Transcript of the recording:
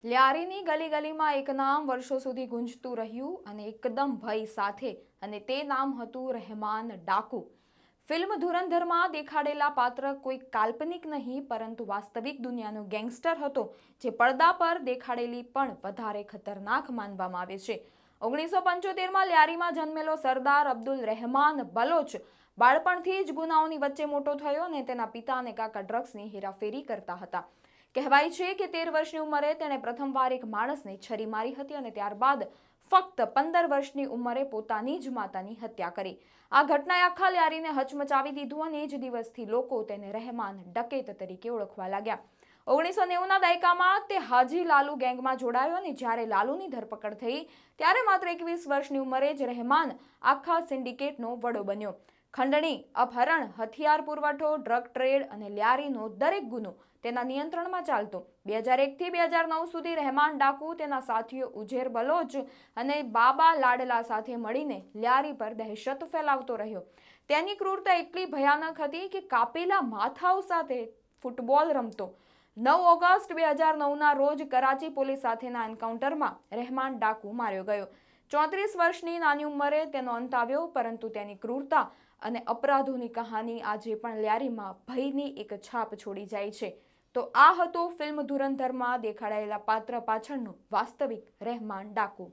લ્યારીની ગલી ગલીમાં એક નામ વર્ષો સુધી ગુંજતું રહ્યું અને એકદમ ભય સાથે, અને તે નામ હતું રહેમાન ડાકુ. ફિલ્મ ધુરંધરમાં દેખાડેલા પાત્ર કોઈ કાલ્પનિક નહીં પરંતુ વાસ્તવિક દુનિયાનો ગેંગસ્ટર હતો, જે પડદા પર દેખાડેલી પણ વધારે ખતરનાક માનવામાં આવે છે. 1975માં લ્યારીમાં જન્મેલો સરદાર અબ્દુલ રહેમાન બલોચ બાળપણથી જ ગુનાઓની વચ્ચે મોટો થયો અને તેના પિતા અને કાકા ડ્રગ્સની હેરાફેરી કરતા હતા. કહેવાય છે કે 13 વર્ષની ઉંમરે તેણે પ્રથમવાર એક માણસને છરી મારી હતી અને ત્યારબાદ ફક્ત 15 વર્ષની ઉંમરે પોતાની જ માતાની હત્યા કરી. આ ઘટનાએ આખા લ્યારીને હચમચાવી દીધું અને એ જ દિવસથી લોકો તેને રહેમાન ડકેત તરીકે ઓળખવા લાગ્યા. 1990ના દાયકામાં તે હાજી લાલુ ગેંગમાં જોડાયો અને જ્યારે લાલુની ધરપકડ થઈ ત્યારે માત્ર 21 વર્ષની ઉંમરે જ રહેમાન આખા સિન્ડિકેટનો વડો બન્યો. ખંડણી, અપહરણ, હથિયાર પુરવઠો, ડ્રગ ટ્રેડ અને લ્યારીનો દરેક ગુનો તેના નિયંત્રણમાં ચાલતો. 2001થી 2009 સુધી રહેમાન ડાકુ તેના સાથીઓ ઉજેર બલોચ અને બાબા લાડલા સાથે મળીને લ્યારી પર દહેશત ફેલાવતો રહ્યો. તેની ક્રૂરતા એટલી ભયાનક હતી કે કાપેલા માથાઓ સાથે ફૂટબોલ રમતો. 9 ઓગસ્ટ 2009ના રોજ કરાચી પોલીસ સાથેના એન્કાઉન્ટરમાં રહેમાન ડાકુ માર્યો ગયો. 34 વર્ષની નાની ઉંમરે તેનો અંત આવ્યો, પરંતુ તેની ક્રૂરતા અને અપરાધોની કહાની આજે પણ લ્યારીમાં ભયની એક છાપ છોડી જાય છે. તો આ હતો ફિલ્મ ધુરંધરમાં દેખાડાયેલા પાત્ર પાછળનો વાસ્તવિક રહેમાન ડાકુ.